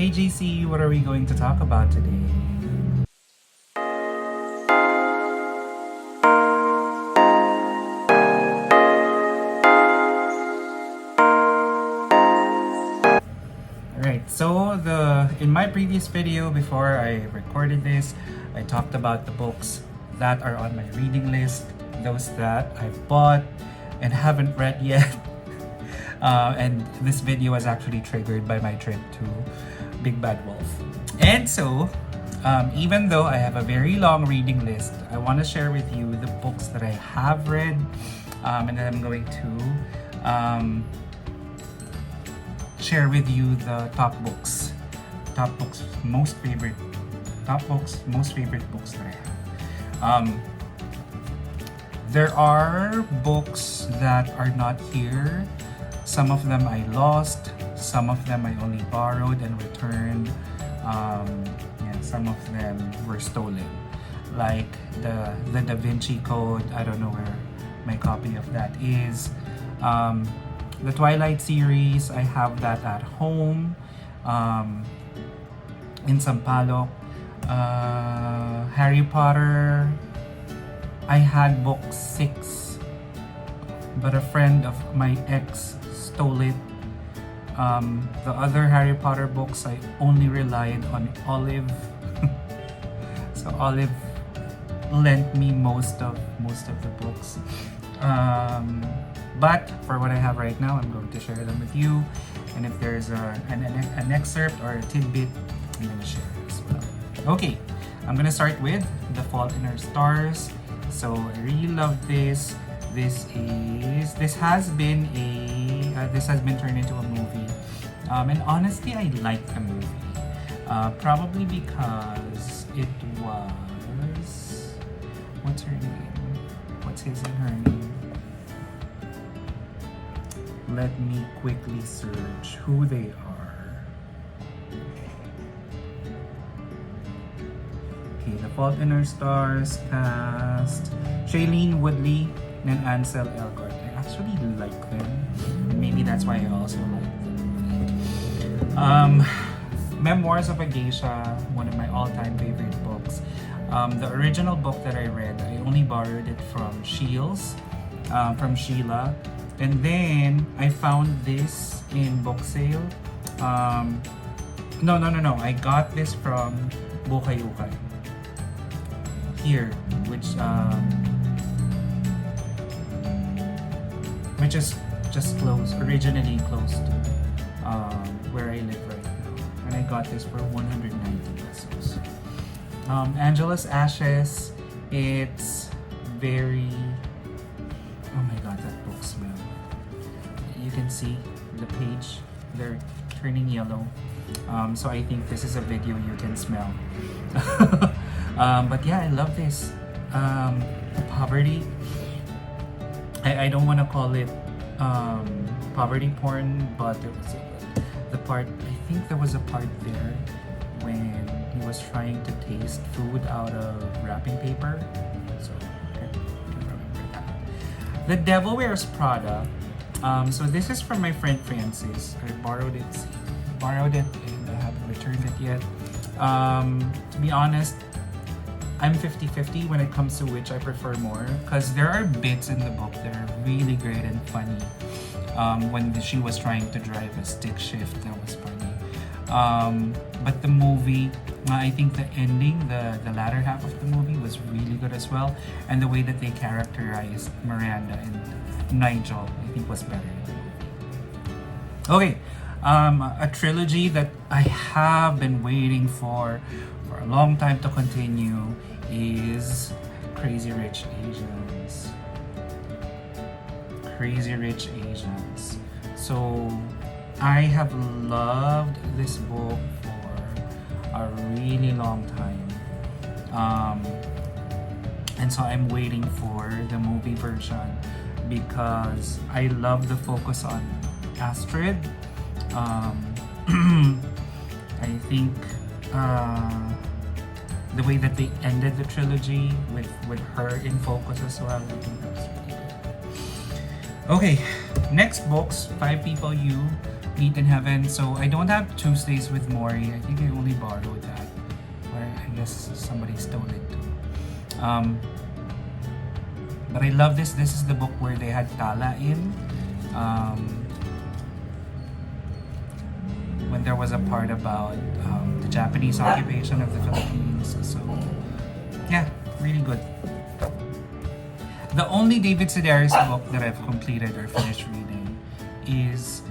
Hey Jaycee, what are we going to talk about today? Alright, so in my previous video before I recorded this, I talked about the books that are on my reading list, those that I've bought and haven't read yet. And this video was actually triggered by my trip to Big Bad Wolf. And so, even though I have a very long reading list, I want to share with you the books that I have read, and then I'm going to share with you the top books, most favorite books that I have. There are books that are not here. Some of them I lost, some of them I only borrowed and returned. Some of them were stolen. Like the Da Vinci Code, I don't know where my copy of that is. The Twilight series, I have that at home in Sampaloc. Harry Potter, I had book 6, but a friend of my ex stole it. The other Harry Potter books, I only relied on Olive. So Olive lent me most of the books. But for what I have right now, I'm going to share them with you. And if there's an excerpt or a tidbit, I'm going to share it as well. Okay, I'm going to start with The Fault in Our Stars. So I really love this. This has been turned into a movie. And honestly, I like the movie. Probably because it was... What's her name? What's his and her name? Let me quickly search who they are. Okay, The Fault in Our Stars cast Shailene Woodley and Ansel Elgort. I actually like them. Maybe that's why I also like them. Memoirs of a Geisha, one of my all-time favorite books. The original book that I read, I only borrowed it from Sheila. And then I found this in book sale. No. I got this from Bukay Ukay. Here, which is just originally close to where I live right now. And I got this for 190 pesos. Angela's Ashes, it's very... Oh my god, that book smell. You can see the page, they're turning yellow. So I think this is a video you can smell. But yeah, I love this. Poverty. I don't want to call it poverty porn, but there was there was a part there when he was trying to taste food out of wrapping paper. So I remember that. The Devil Wears Prada. So this is from my friend Francis. I borrowed it and I haven't returned it yet. To be honest, I'm 50-50 when it comes to which I prefer more, because there are bits in the book that are really great and funny. When she was trying to drive a stick shift, that was funny. But the movie, I think the ending, the latter half of the movie was really good as well. And the way that they characterized Miranda and Nigel, I think was better in the movie. Okay, a trilogy that I have been waiting for a long time to continue is Crazy Rich Asians. Crazy Rich Asians. So I have loved this book for a really long time. And so I'm waiting for the movie version because I love the focus on Astrid. I think the way that they ended the trilogy with her in focus as well, I think that was really good. Okay, next books, 5 People You. Meet in Heaven. So I don't have Tuesdays with Maury. I think I only borrowed that. Or I guess somebody stole it too. But I love this. This is the book where they had Tala in. When there was a part about the Japanese occupation of the Philippines. So yeah, really good. The only David Sedaris book that I've completed or finished reading is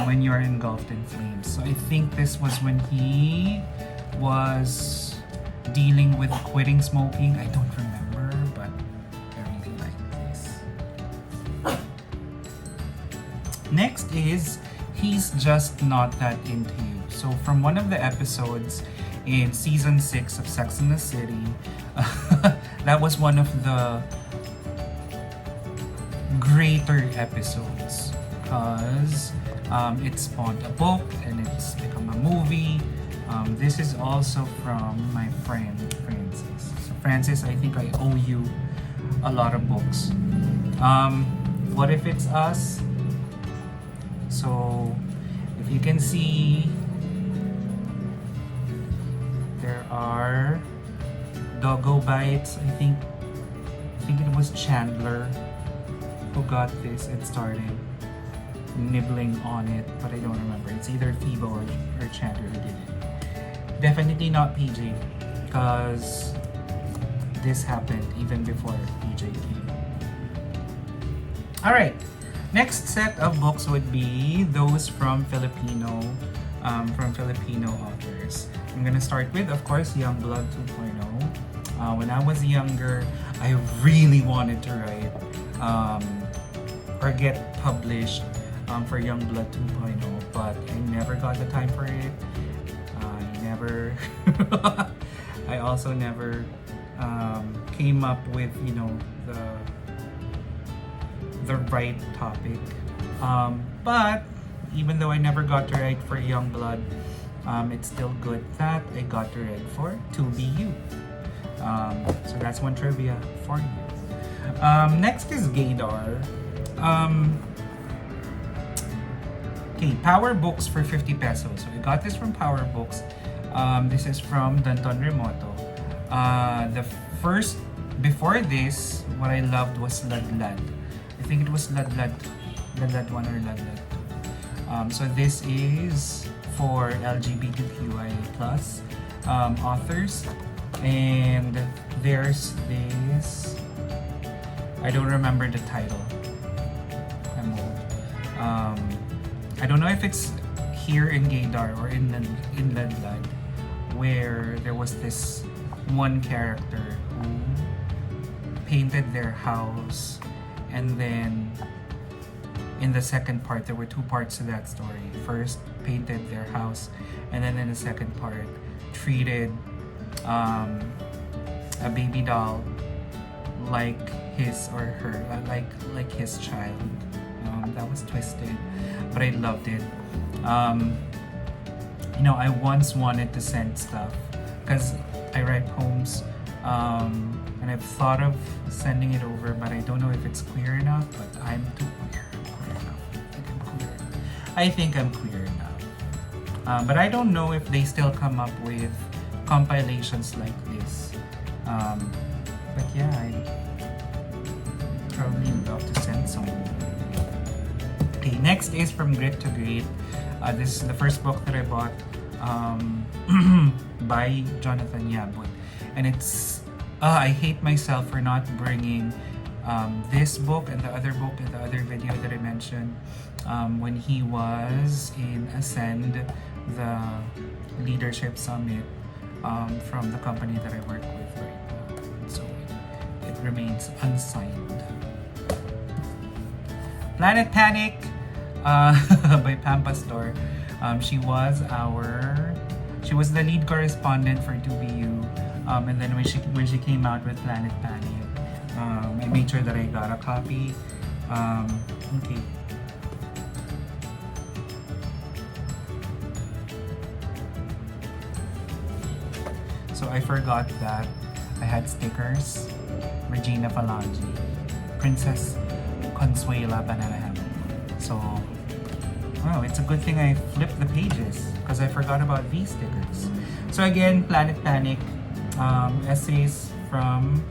When You're Engulfed in Flames. So I think this was when he was dealing with quitting smoking. I don't remember, but I really like this. Next is He's Just Not That Into You. So from one of the episodes in season 6 of Sex and the City, that was one of the greater episodes because it spawned a book and it's become a movie. This is also from my friend Francis. So Francis, I think I owe you a lot of books. What If It's Us? So if you can see, there are doggo bites. I think it was Chandler who got this and started nibbling on it, but I don't remember. It's either Phoebe or Chandler who did it. Definitely not PJ, because this happened even before PJ came. Alright, next set of books would be those from Filipino authors. I'm gonna start with, of course, Youngblood 2.0. When I was younger, I really wanted to write or get published for Youngblood 2.0, but I never got the time for it. I also never came up with, the right topic. But even though I never got to write for Youngblood, it's still good that I got to write for 2BU. So that's one trivia for you. Next is Gaydar. Okay, Power Books for 50 pesos. So I got this from Power Books. This is from Danton Remoto. Before this, what I loved was Ladlad. I think it was Ladlad 1 or Ladlad 2. So this is for LGBTQIA+ authors. And there's this, I don't remember the title. I'm old. I don't know if it's here in Gaydar or in Ladlad, where there was this one character who painted their house, and then in the second part, there were two parts to that story. First, painted their house, and then in the second part, treated a baby doll like his or her, like his child. That was twisted, but I loved it. I once wanted to send stuff because I write poems, and I've thought of sending it over, but I don't know if it's queer enough. But I'm too queer. I think I'm queer enough. But I don't know if they still come up with compilations like this. But yeah, I'd probably love to send some. Okay, next is From Grit to Great. This is the first book that I bought by Jonathan Yabut. And it's, I hate myself for not bringing this book and the other book in the other video that I mentioned when he was in Ascend, the leadership summit from the company that I work with right now. So it remains unsigned. Planet Panic by Pam Pastor. She was the lead correspondent for 2BU, and then when she came out with Planet Panic, I made sure that I got a copy. Okay. So I forgot that I had stickers. Regina Falangi, Princess Consuela Banana Hammock. So Wow, it's a good thing I flipped the pages because I forgot about these stickers. So again, Planet Panic, essays from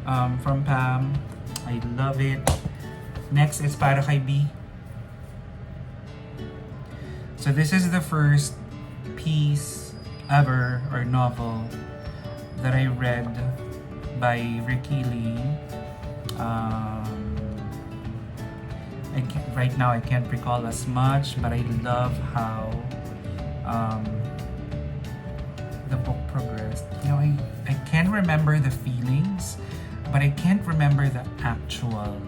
Pam. I love it. Next is Para Kay B. So this is the first piece ever or novel that I read by Ricky Lee. Right now I can't recall as much, but I love how the book progressed. You know, I can remember the feelings, but I can't remember the actual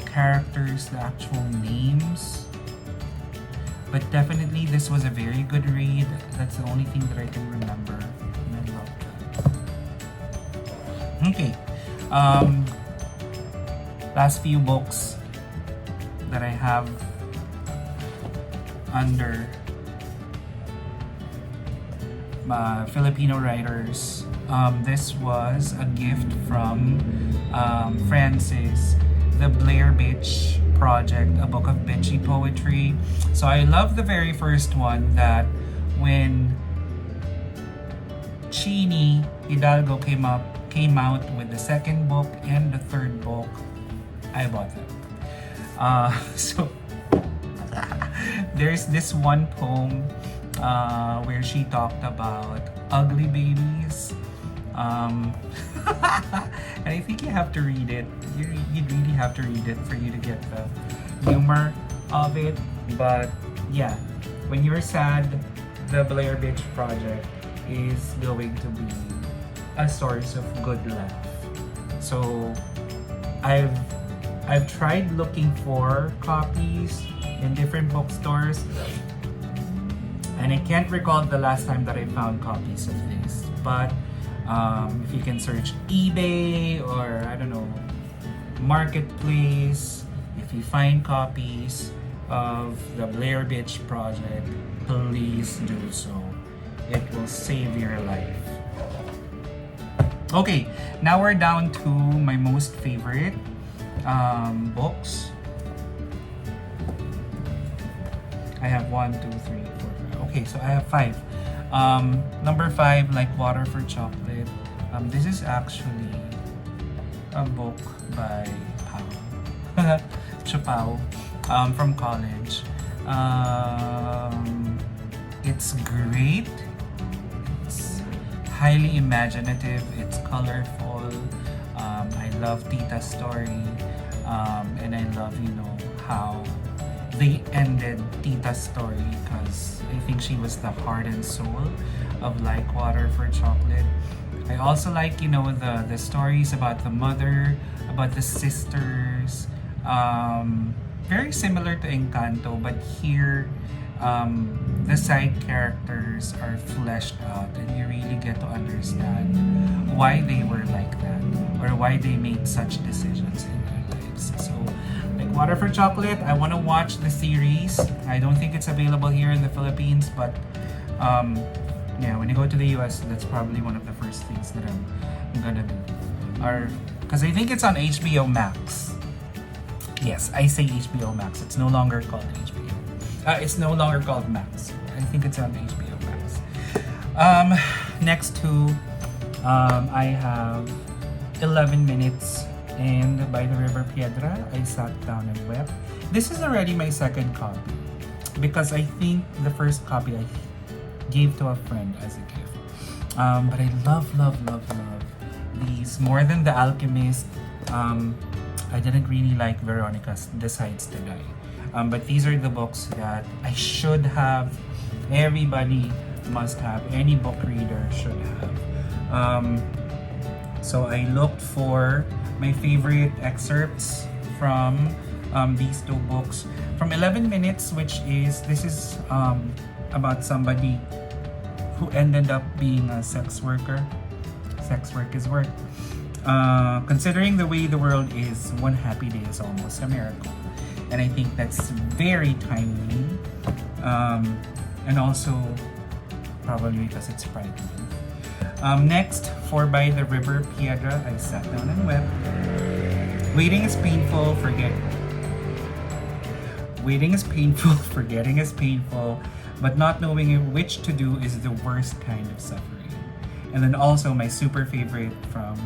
characters, the actual names. But definitely this was a very good read. That's the only thing that I can remember. And I love that. Okay. Last few books that I have under Filipino writers. This was a gift from Francis, the Blair Bitch Project, a book of bitchy poetry. So I love the very first one that when Chini Hidalgo came out with the second book and the third book, I bought them. So there's this one poem where she talked about ugly babies. And I think you have to read it. You really have to read it for you to get the humor of it. But yeah, when you're sad, the Blair Bitch Project is going to be a source of good laugh. So I've tried looking for copies in different bookstores, and I can't recall the last time that I found copies of this. But if you can search eBay or I don't know, Marketplace, if you find copies of the Blair Bitch Project, please do so. It will save your life. Okay, now we're down to my most favorite books. I have 1, 2, 3, 4, 5. Okay, so I have 5. Number 5, Like Water for Chocolate. This is actually a book by Chapao from college. It's great. It's highly imaginative. It's colorful. I love Tita's story. And I love, how they ended Tita's story, because I think she was the heart and soul of Like Water for Chocolate. I also like, the stories about the mother, about the sisters. Very similar to Encanto, but here the side characters are fleshed out and you really get to understand why they were like that or why they made such decisions in their lives. So, Like Water for Chocolate, I want to watch the series. I don't think it's available here in the Philippines, but when you go to the US, that's probably one of the first things that I'm gonna do. Because I think it's on HBO Max. Yes, I say HBO Max. It's no longer called HBO. It's no longer called Max. I think it's on HBO Max. Next to, I have 11 Minutes and By the River Piedra. I sat down and wept. This is already my second copy because I think the first copy I gave to a friend as a gift. But I love these more than The Alchemist. I didn't really like Veronica's Decides to Die. But these are the books that I should have. Everybody must have. Any book reader should have. So I looked for my favorite excerpts from these two books. From 11 Minutes, this is about somebody who ended up being a sex worker. Sex work is work. Considering the way the world is, one happy day is almost a miracle. And I think that's very timely. And also, probably because it's Pride Month. Next, for By the River Piedra, I sat down and wept. Waiting is painful, forget. Waiting is painful, forgetting is painful, but not knowing which to do is the worst kind of suffering. And then also my super favorite from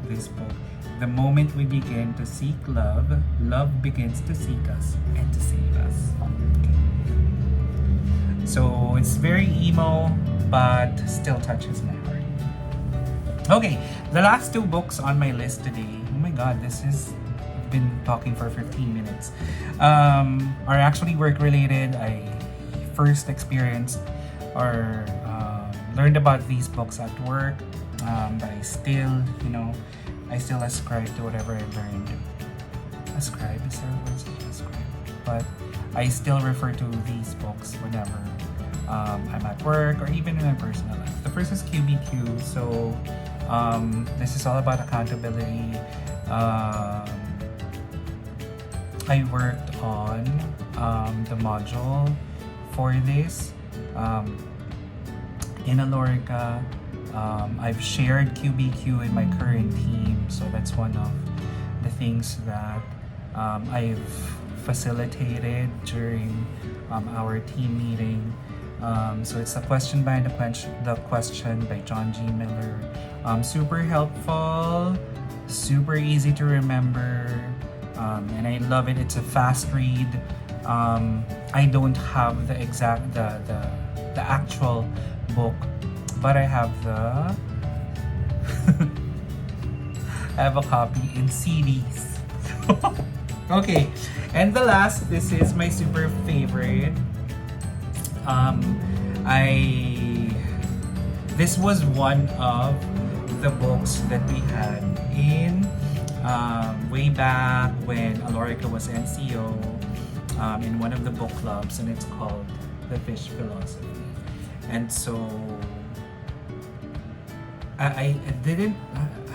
this book, the moment we begin to seek love, love begins to seek us and to save us. Okay. So it's very emo, but still touches my heart. Okay, the last 2 books on my list today, oh my god, I've been talking for 15 minutes, are actually work related. I first experienced or learned about these books at work, but I still ascribe to whatever I learned. Ascribe, is there a word to ascribe? But I still refer to these books whenever I'm at work or even in my personal life. The first is QBQ, so this is all about accountability. I worked on the module for this. In Alorica, I've shared QBQ in my current team, so that's one of the things that I've facilitated during our team meeting. So it's a question behind the question by John G. Miller. Super helpful, super easy to remember, and I love it. It's a fast read. I don't have the actual book, but I have I have a copy in CDs. Okay, and the last, this is my super favorite. This was one of the books that we had in way back when Alorica was NCO, in one of the book clubs, and it's called The Fish Philosophy. And so I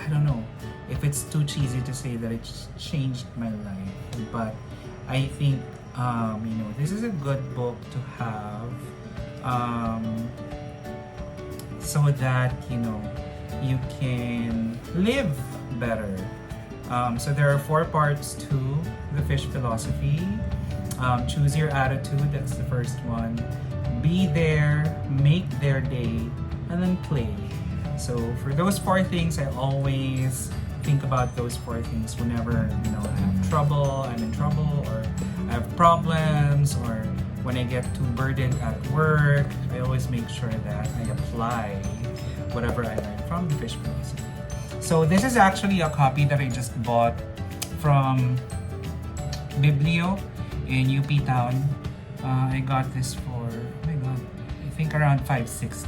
don't know if it's too cheesy to say that it changed my life, but I think this is a good book to have, so that you can live better. So there are 4 parts to the Fish Philosophy. Choose your attitude, that's the first one. Be there, make their day, and then play. So for those 4 things, I always think about those 4 things whenever I have trouble, I'm in trouble, or I have problems, or when I get too burdened at work. I always make sure that I apply whatever I learned from the Fish Philosophy. So this is actually a copy that I just bought from Biblio in UP Town. I got this for, oh my god, I think around $5.60,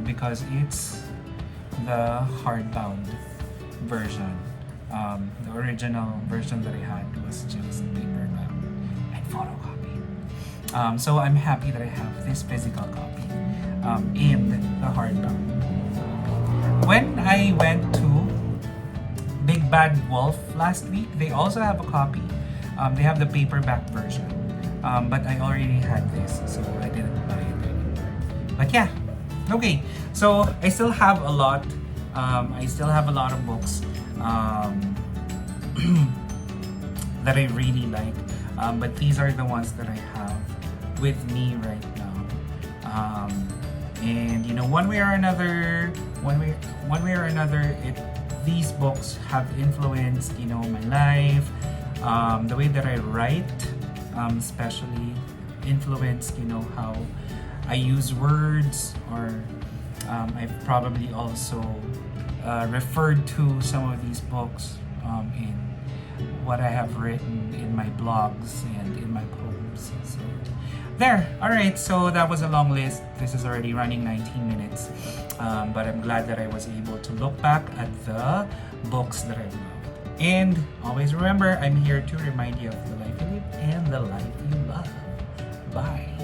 because it's the hardbound version. The original version that I had was just paperback and photocopy. So I'm happy that I have this physical copy in the hardbound. When I went to Big Bad Wolf last week, they also have a copy. They have the paperback version, but I already had this, so I didn't buy it anymore. But yeah, okay. So I still have a lot. I still have a lot of books that I really like, but these are the ones that I have with me right now. And one way or another, these books have influenced my life. The way that I write, especially influenced how I use words, or I've probably also referred to some of these books in what I have written in my blogs and in my poems. So there. Alright, so that was a long list. This is already running 19 minutes. But I'm glad that I was able to look back at the books that I loved. And always remember, I'm here to remind you of the life you live and the life you love. Bye.